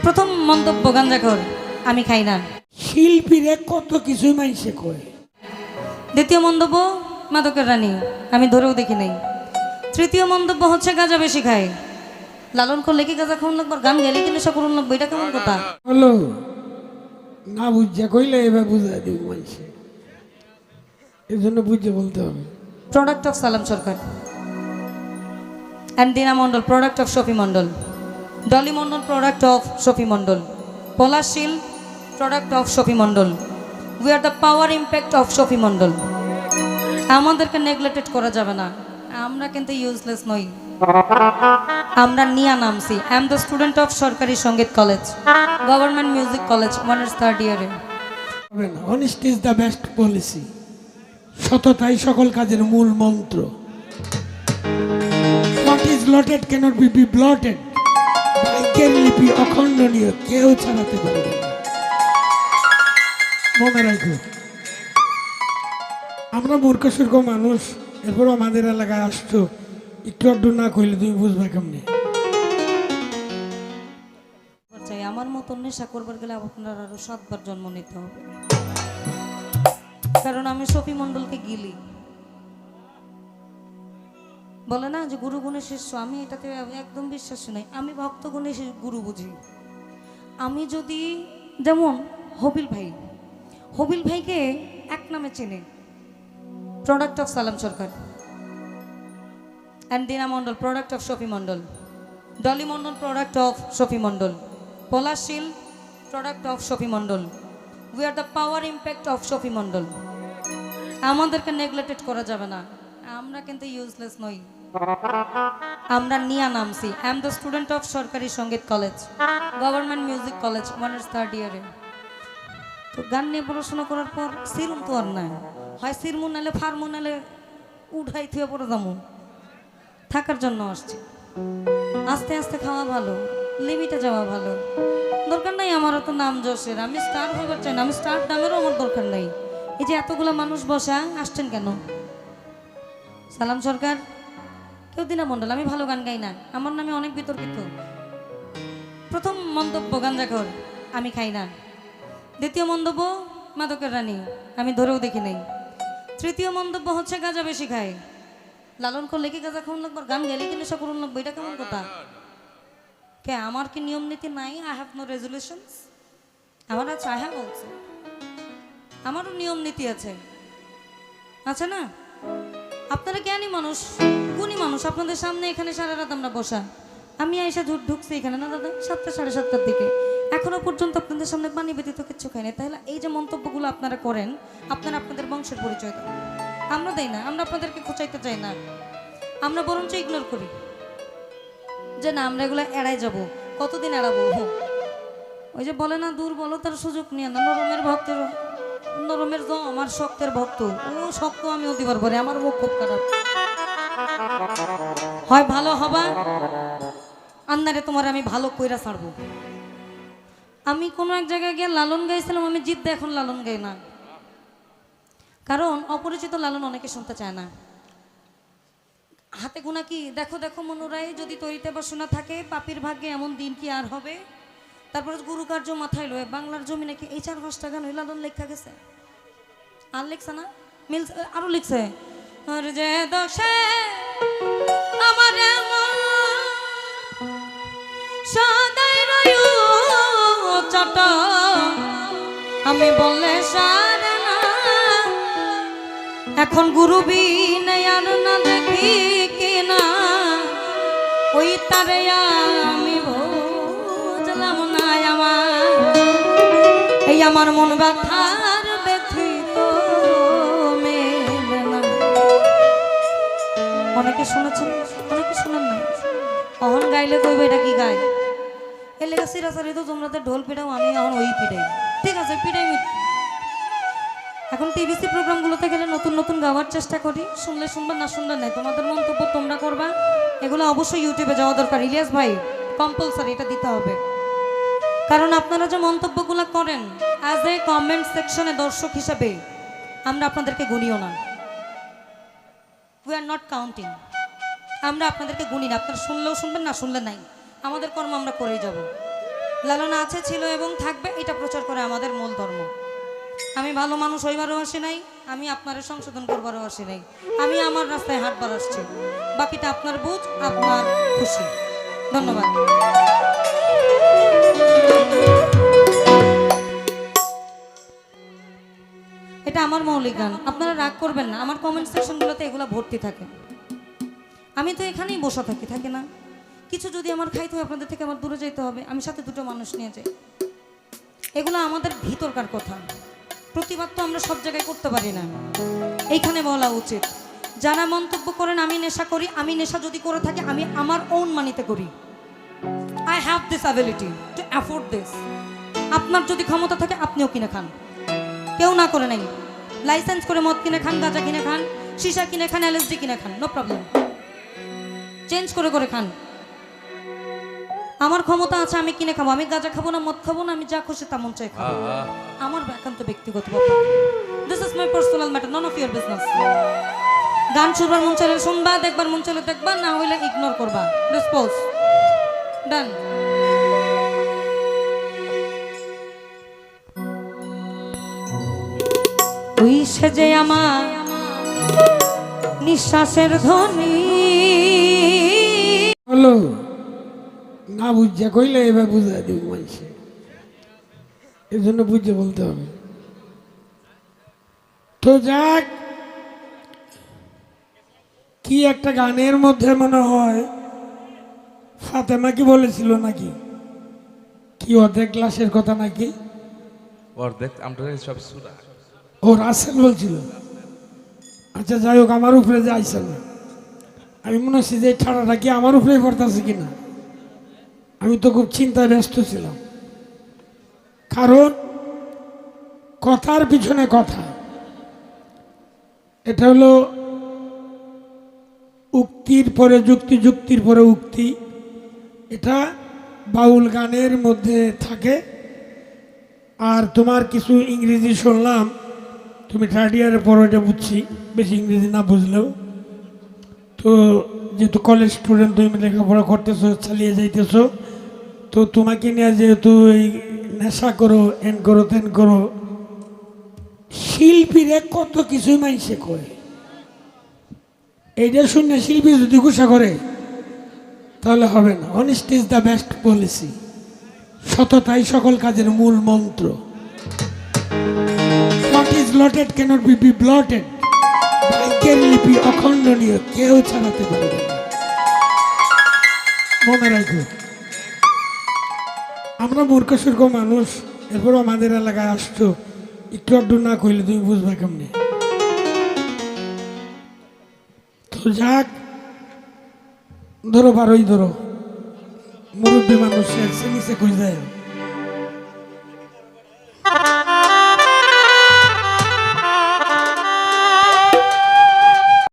প্রথম মন্তব্য গাঞ্জাখোর, আমি খাই না। শিল্পীরে কত কিছুই মাইসে কয়। দ্বিতীয় মন্তব্য মাদকের রানী, আমি ধরেও দেখি নাই। তৃতীয় মন্তব্য হচ্ছে গাঁজা বেশি খায়। লালন করলে কি গাঁজা খাওয়ান লাগবে, গান গেলে কি নেশা করুন লাগবে, এটা কেমন কথা? হলো না বুঝা কইলে এবার বুঝা দিব মাইসে, এই জন্য বুঝে বলতে হবে। প্রোডাক্ট অফ সালাম Sarkar and Dina Mondal, product of Shafi Mondal. Dolly Mondal, product of Shafi Mondal. পলাশিল, product of Shafi Mondal. We are the power impact of Shafi Mondal. আমাদেরকে নেগলেক্টেড করা যাবে না, আমরা কিন্তু ইউজলেস নই, আমরা নিয়া নামছি। I am the student of সরকারি সঙ্গীত college, government music college, honours third ইয়ারে। Honesty is the best policy. সততাই সকল কাজের মূল মন্ত্র। What is lotted cannot be blotted. ভাগ্যের লিপি অখণ্ডনীয়, কেউ ছাড়াতে পারবে না। মনে রাখো, আমরা মূর্খ সূর্খ মানুষ, এরপর আমাদের এলাকায় আসছো, একটু আড্ডু না কইলে তুমি বুঝবে কেমনি। চাই আমার মতো নেশা করবার গেলে আপনার আরো 7 বার জন্ম নিতে হবে, কারণ আমি শফি মন্ডলকে গিলি। বলে না যে গুরু গুণের শিষ্য, আমি এটাতে একদম বিশ্বাস নাই। আমি ভক্ত গুণের গুরু বুঝি। আমি যদি যেমন হবিল ভাইকে এক নামে চেনে, প্রোডাক্ট অফ সালাম Sarkar and Dina Mondal, product of Shafi Mondal. Dolly Mondal, product of Shafi Mondal. পলাশিল, product of Shafi Mondal. We are the power impact of Shafi Mondal. আমাদেরকে নেগলেক্টেড করা যাবে না, আমরা কিন্তু ইউজলেস নই, আমরা নিয়া নামছি। I am the student of সরকারি সঙ্গীত college, government music college, honours third ইয়ারে। তো গান নিয়ে পড়াশোনা করার পর সিরুম তো আর নাই, হয় সিরমু নালে ফার্মু নালে উঠাই থুয়ে পড়ে যাবো। থাকার জন্য আসছি। আস্তে আস্তে খাওয়া ভালো, লিমিটে যাওয়া ভালো। দরকার নাই আমারও তো নাম যশের, আমি স্টার হইবার চাই না, আমি স্টার দামেরও আমার দরকার নাই। এই যে এতগুলো মানুষ বসা আসছেন কেন? সালাম সরকার, কেউ দিনা মন্ডল, আমি ভালো গান গাই না, আমার নামে অনেক বিতর্কিত। প্রথম মন্তব্য গাঞ্জাখোর, আমি খাই না। দ্বিতীয় মন্তব্য মাদকের রানী, আমি ধরেও দেখি নাই। তৃতীয় মন্তব্য হচ্ছে গাঁজা বেশি খায়। লালন করলে কি গাঁজা খাওয়ান লাগবে, গান গেলে কি নেশা করুন লাগবে, এটা কেমন কথা? কে আমার কি নিয়ম নীতি নাই? I have no resolutions. আমার আছে, আই হ্যাভ অলসো, আমারও নিয়ম নীতি আছে, আছে না? আপনারা জ্ঞানী মানুষ, গুণী মানুষ, আপনাদের সামনে এখানে সারা রাত আমরা বসা। আমি আইসা ঢুকছি এখানে না দাদা 7টা সাড়ে 7টার দিকে, এখনো পর্যন্ত আপনাদের সামনে পানি ব্যতীত কিচ্ছু খাই না। তাহলে এই যে মন্তব্যগুলো আপনারা করেন, আপনারা আপনাদের বংশের পরিচয় দেন, আমরা দেই না। আমরা আপনাদেরকে খোঁচাইতে চাই না, আমরা বরঞ্চ ইগনোর করি যে না আমরা এগুলো এড়াই যাব। কতদিন এড়াবো? ওই যে বলে না, দুর্বলতার সুযোগ নিয়ে না, নরমের ভক্তের নরমের জ আমার শক্তের ভক্ত, ও শক্ত আমি অতি পারবো, আমার মুখ খুব খারাপ হয়। ভালো হবা আন্নারে, তোমার আমি ভালো কইরা ছাড়বো। আমি কোনো এক জায়গায় গিয়ে লালন গাইছিলাম, আমি জিদ্দা এখন লালন গাই না, কারণ অপরিচিত লালন অনেকে শুনতে চায় না। হাতে গোনা কি দেখো দেখো মনুরাই, যদি তৈরিতে বাসনা থাকে পাপির ভাগ্যে এমন দিন কি আর হবে। তারপরে গুরু কার্য মাথায় লয়ে বাংলার জমি নাকি এই 4-5টা গান ওই লালন লেখা গেছে। আর লিখছে না, মিলছে, আরো লিখছে। আর যে দশে আমার সদাই রয় চট, আমি বললে সারে না, এখন গুরু বিনে আর না দেখি কিনা, ওই তারে আমি বুঝলাম না। আমার মন ব্যথার ব্যথিত মেলে না। অনেকে শুনেছেন, অনেকে শুনেন না। অহন গাইলে কইবে এটা কি গায়, এর লেগে সিরাসারি তো তোমরা তো ঢোল পিটাও, আমি এখন ওই পিটাই। ঠিক আছে পিটাই। এখন টিভিসি প্রোগ্রামগুলোতে গেলে নতুন নতুন গাওয়ার চেষ্টা করি, শুনলে শুনবা না শুনলে নাই, তোমাদের মন্তব্য তোমরা করবা। এগুলো অবশ্যই ইউটিউবে যাওয়া দরকার। ইলিয়াস ভাই কম্পালসারি এটা দিতে হবে, কারণ আপনারা যে মন্তব্যগুলো করেন অ্যাজ এ কমেন্ট সেকশনে দর্শক হিসাবে আমরা আপনাদেরকে গুনিও না, উই আর নট কাউন্টিং। আমরা আপনাদেরকে গুনি না, আপনারা শুনলেও শুনবেন না শুনলে নাই, আমাদের কর্ম আমরা করেই যাব। লালনা আছে, ছিল এবং থাকবে, এটা প্রচার করে আমাদের মূল ধর্ম। আমি ভালো মানুষ হইবারও আসি নাই, আমি আপনার সংশোধন করবারও আসি নাই, আমি আমার রাস্তায় হাঁটবার আসছি। বাকিটা আপনার বুঝ, আপনার খুশি। ধন্যবাদ। এটা আমার মৌলিক গান, আপনারা রাগ করবেন না। আমার কমেন্ট সেকশনগুলোতে এগুলো ভর্তি থাকে। আমি তো এখানেই বসে থাকি না? কিছু যদি আমার খাইতে হয়, আপনাদের থেকে আমার দূরে যেতে হবে, আমি সাথে দুটো মানুষ নিয়ে যাই। এগুলো আমাদের ভিতরকার কথা। প্রতিবাদ তো আমরা সব জায়গায় করতে পারি না, এইখানে বলা উচিত। যারা মন্তব্য করেন আমি নেশা করি, আমি নেশা যদি করে থাকি, আমি আমার ওন মানিতে করি। I have this ability to afford this. আপনার যদি ক্ষমতা থাকে আপনিও কিনে খান, কেউ না করে নাই। লাইসেন্স করে মদ কিনে খান, গাঁজা কিনে খান, সীসা কিনে খান, এলএসডি কিনে খান, নো প্রবলেম। চেঞ্জ করে করে খান। আমার ক্ষমতা আছে, আমি কিনে খাবো। আমি গাঁজা খাবো না, মদ খাবো না, আমি যা খুশি তা মন চাই খাবো। আমার একান্ত ব্যক্তিগত ব্যাপার। This is my personal matter, none of your business. গান শুনবার মন চাইলে শুনবা, দেখবার মন চাইলে দেখবা, না হইলে ইগনোর করবা। ডিসপোজ। ডান। ওই সেজে আমার নিঃশ্বাসের ধ্বনি হলো না বুঝে কইলে এবার বুঝাই দিব মানুষে, এই জন্য বুঝে বলতে হবে। তো যাক, কি একটা গানের মধ্যে মনে হয় ফাতেমা কি বলেছিল নাকি, কি অর্ধেক গ্লাসের কথা নাকি, অর্ধেক আমরা সব সুরা ও রাসেল বলছিল। আচ্ছা যাই হোক, আমার উপরে যে আইসে না, আমি মনে হচ্ছে যে ঠাড়াটা কি আমার উপরেই পড়তেছে কিনা। আমি তো খুব চিন্তায় ব্যস্ত ছিলাম, কারণ কথার পিছনে কথা। এটা হলো উক্তির পরে যুক্তি, যুক্তির পরে উক্তি। এটা বাউল গানের মধ্যে থাকে। আর তোমার কিছু ইংরেজি শুনলাম, তুমি থার্ড ইয়ারের পর এটা বুঝছি, বেশি ইংরেজি না বুঝলেও। তো যেহেতু কলেজ স্টুডেন্ট, তুমি লেখাপড়া করতেছো, চালিয়ে যাইতেছো, তো তোমাকে নিয়ে যেহেতু এই নেশা করো, এন করো, তেন করো, শিল্পীরে কত কিছুই মাইসে করে। এইটা শুনে শিল্পী যদি গুসা করে তাহলে হবে না। Honesty is the best policy. সততাই সকল কাজের মূল মন্ত্র। What is lotted cannot be blotted. ভাগ্যের লিপি অখণ্ডনীয়, কেউ ছাড়াতে পারবে না। মনে রাখো, আমরা মূর্খ সূর্খ মানুষ, এরপর আমাদের এলাকায় আসছো, একটু আড্ডু না কইলে তুমি বুঝবে কেমনি। তো যাক, ধরো 12ই ধরো, মুরব্বী মানুষ নিচে কই যায়।